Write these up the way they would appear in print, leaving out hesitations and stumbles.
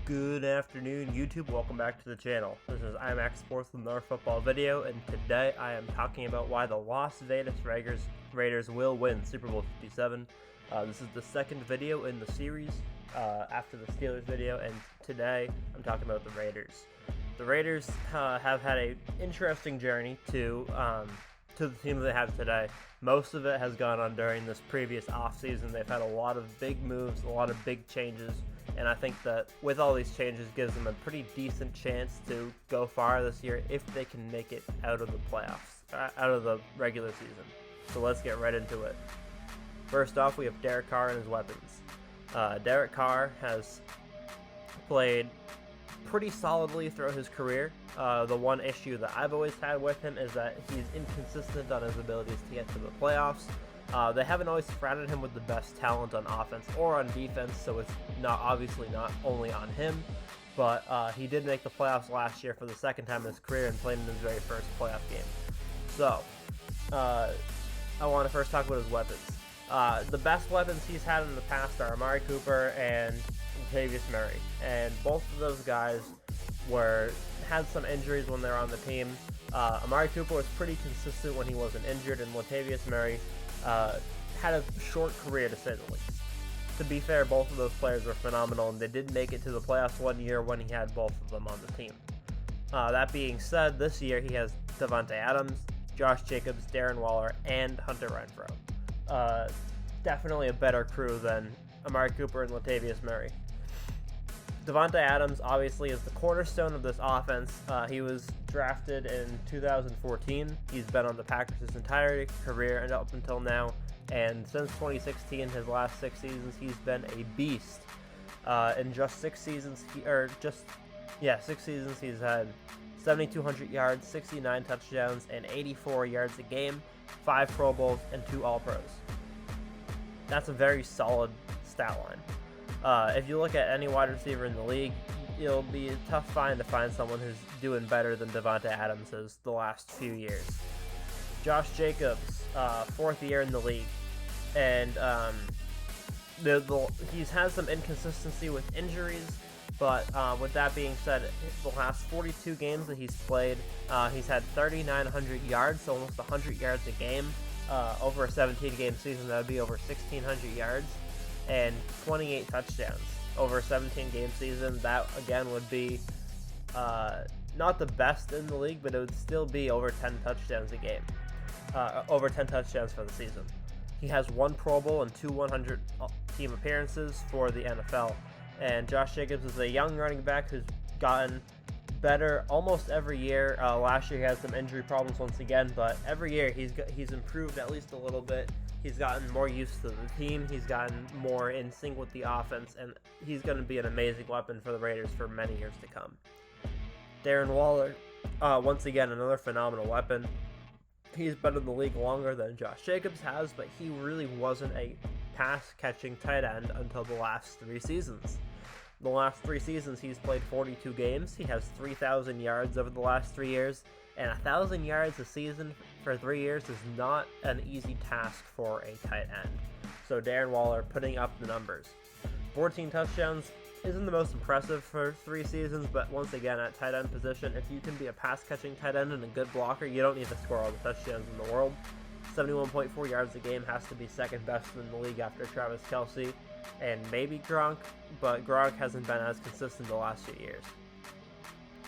Good afternoon, YouTube. Welcome back to the channel. This is IMAX Sports with another football video, and today I am talking about why the Las Vegas Raiders will win Super Bowl 57. This is the second video in the series after the Steelers video, and today I'm talking about the Raiders. The Raiders have had an interesting journey to the team they have today. Most of it has gone on during this previous offseason. They've had a lot of big moves, a lot of big changes. And I think that with all these changes gives them a pretty decent chance to go far this year if they can make it out of the playoffs, out of the regular season. So let's get right into it. First off, we have Derek Carr and his weapons. Derek Carr has played pretty solidly throughout his career. The one issue that I've always had with him is that he's inconsistent on his abilities to get to the playoffs. They haven't always surrounded him with the best talent on offense or on defense, so it's obviously not only on him, but he did make the playoffs last year for the second time in his career and played in his very first playoff game. So, I want to first talk about his weapons. The best weapons he's had in the past are Amari Cooper and Latavius Murray, and both of those guys had some injuries when they were on the team. Amari Cooper was pretty consistent when he wasn't injured, and Latavius Murray had a short career, to say the least. To be fair, both of those players were phenomenal, and they did make it to the playoffs one year when he had both of them on the team. That being said, this year he has Davante Adams, Josh Jacobs, Darren Waller, and Hunter Renfrow. Definitely a better crew than Amari Cooper and Latavius Murray. Davante Adams obviously is the cornerstone of this offense. He was drafted in 2014. He's been on the Packers his entire career and up until now. And since 2016, his last 6 seasons, he's been a beast. In just 6 seasons, 6 seasons, he's had 7,200 yards, 69 touchdowns, and 84 yards a game, 5 Pro Bowls, and 2 All-Pros. That's a very solid stat line. If you look at any wide receiver in the league, it'll be a tough find to find someone who's doing better than Davante Adams has the last few years. Josh Jacobs, 4th year in the league, and he's had some inconsistency with injuries, but with that being said, the last 42 games that he's played, he's had 3,900 yards, so almost 100 yards a game. Over a 17-game season, that would be over 1,600 yards. And 28 touchdowns over a 17-game season. That, again, would be not the best in the league, but it would still be over 10 touchdowns a game. Over 10 touchdowns for the season. He has 1 Pro Bowl and 2 100-team appearances for the NFL. And Josh Jacobs is a young running back who's gotten better almost every year. Last year he had some injury problems once again, but every year he's improved at least a little bit. He's gotten more used to the team. He's gotten more in sync with the offense, and he's going to be an amazing weapon for the Raiders for many years to come. Darren Waller, once again, another phenomenal weapon. He's been in the league longer than Josh Jacobs has, but he really wasn't a pass-catching tight end until the last 3 seasons. The last 3 seasons, he's played 42 games. He has 3,000 yards over the last 3 years. And 1,000 yards a season for 3 years is not an easy task for a tight end. So Darren Waller putting up the numbers. 14 touchdowns isn't the most impressive for 3 seasons, but once again, at tight end position, if you can be a pass-catching tight end and a good blocker, you don't need to score all the touchdowns in the world. 71.4 yards a game has to be second best in the league after Travis Kelce and maybe Gronk, but Gronk hasn't been as consistent the last few years.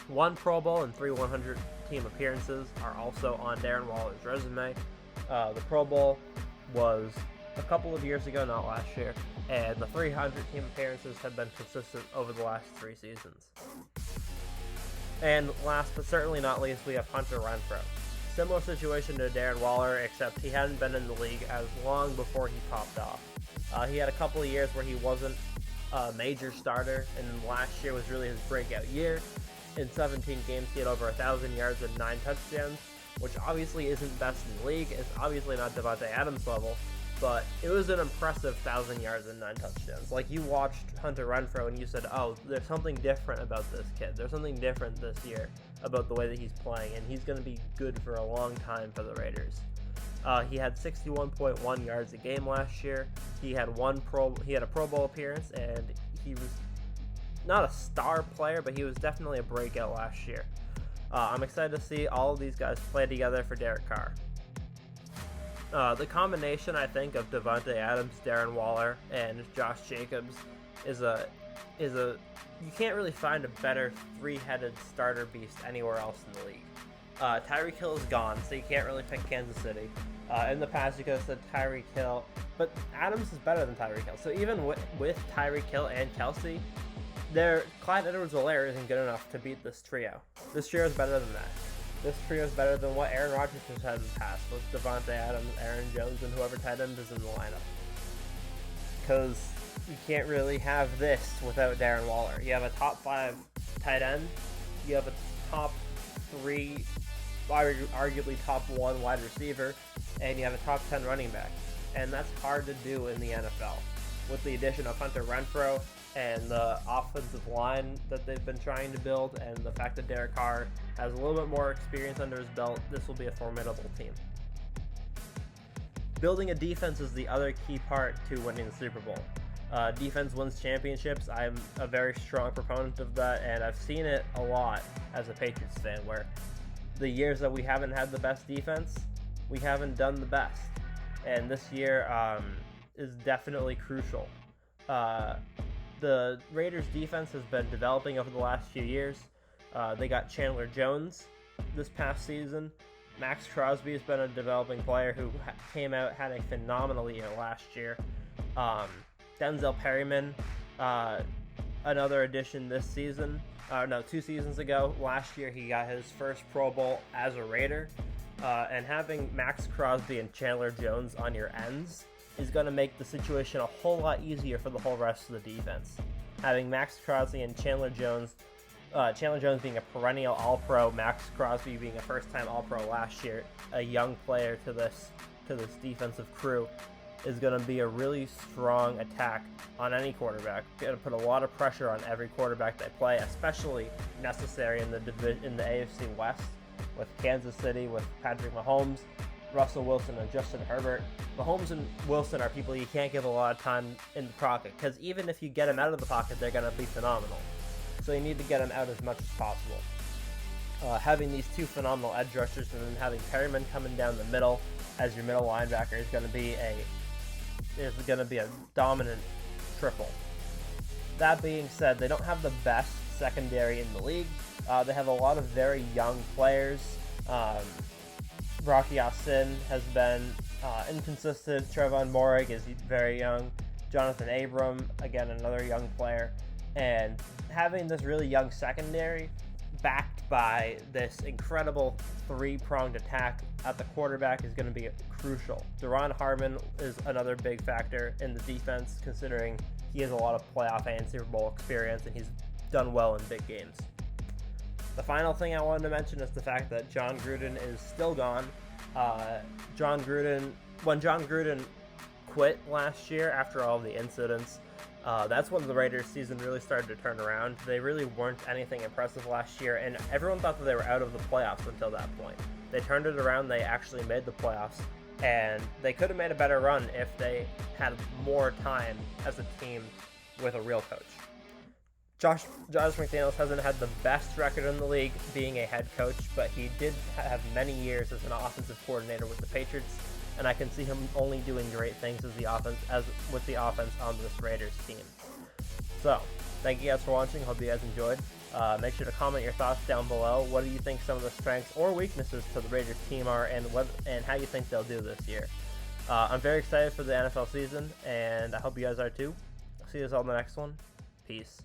1 Pro Bowl and 3 100-team appearances are also on Darren Waller's resume. The Pro Bowl was a couple of years ago, not last year, and the 300-team appearances have been consistent over the last 3 seasons. And last but certainly not least, we have Hunter Renfrow. Similar situation to Darren Waller, except he hadn't been in the league as long before he popped off. He had a couple of years where he wasn't a major starter, and last year was really his breakout year. In 17 games, he had over 1,000 yards and 9 touchdowns, which obviously isn't best in the league. It's obviously not Davante Adams level, but it was an impressive 1,000 yards and 9 touchdowns. Like, you watched Hunter Renfrow and you said, oh, there's something different about this kid. There's something different this year about the way that he's playing, and he's going to be good for a long time for the Raiders. He had 61.1 yards a game last year. He had a Pro Bowl appearance, and he was not a star player, but he was definitely a breakout last year. I'm excited to see all of these guys play together for Derek Carr. The combination, I think, of Davante Adams, Darren Waller, and Josh Jacobs is a you can't really find a better three-headed starter beast anywhere else in the league. Tyreek Hill is gone, so you can't really pick Kansas City. In the past, you could have said Tyreek Hill, but Adams is better than Tyreek Hill. So even with Tyreek Hill and Kelsey, Clyde Edwards-Helaire isn't good enough to beat this trio. This trio is better than that. This trio is better than what Aaron Rodgers has had in the past with Davante Adams, Aaron Jones, and whoever tight end is in the lineup. Because you can't really have this without Darren Waller. You have a top 5 tight end. You have a top 3, arguably top 1 wide receiver. And you have a top 10 running back. And that's hard to do in the NFL. With the addition of Hunter Renfrow and the offensive line that they've been trying to build, and the fact that Derek Carr has a little bit more experience under his belt, this will be a formidable team. Building a defense is the other key part to winning the Super Bowl. Defense wins championships. I'm a very strong proponent of that, and I've seen it a lot as a Patriots fan, where the years that we haven't had the best defense, we haven't done the best. And this year is definitely crucial. The Raiders' defense has been developing over the last few years. They got Chandler Jones this past season. Max Crosby has been a developing player who came out, had a phenomenal year last year. Denzel Perryman, another addition this season. 2 seasons ago. Last year he got his first Pro Bowl as a Raider. And having Max Crosby and Chandler Jones on your ends is going to make the situation a whole lot easier for the whole rest of the defense. Having Max Crosby and Chandler Jones being a perennial All-Pro, Max Crosby being a first-time All-Pro last year, a young player to this defensive crew, is going to be a really strong attack on any quarterback. Going to put a lot of pressure on every quarterback they play, especially necessary in the AFC West with Kansas City, with Patrick Mahomes, Russell Wilson, and Justin Herbert. Mahomes and Wilson are people you can't give a lot of time in the pocket, because even if you get them out of the pocket, they're going to be phenomenal. So you need to get them out as much as possible. Having these 2 phenomenal edge rushers and then having Perryman coming down the middle as your middle linebacker is going to be a dominant triple. That being said, they don't have the best secondary in the league. They have a lot of very young players. Rocky Ya-Sin has been inconsistent. Trevon Moehrig is very young. Jonathan Abram, again, another young player. And having this really young secondary backed by this incredible 3-pronged attack at the quarterback is going to be crucial. Deron Harmon is another big factor in the defense, considering he has a lot of playoff and Super Bowl experience, and he's done well in big games. The final thing I wanted to mention is the fact that John Gruden is still gone. When John Gruden quit last year after all of the incidents, that's when the Raiders season really started to turn around. They really weren't anything impressive last year, and everyone thought that they were out of the playoffs until that point. They turned it around. They actually made the playoffs, and they could have made a better run if they had more time as a team with a real coach. Josh McDaniels hasn't had the best record in the league being a head coach, but he did have many years as an offensive coordinator with the Patriots, and I can see him only doing great things with the offense on this Raiders team. So, thank you guys for watching. Hope you guys enjoyed. Make sure to comment your thoughts down below. What do you think some of the strengths or weaknesses to the Raiders team are, and how you think they'll do this year? I'm very excited for the NFL season, and I hope you guys are too. See you all in the next one. Peace.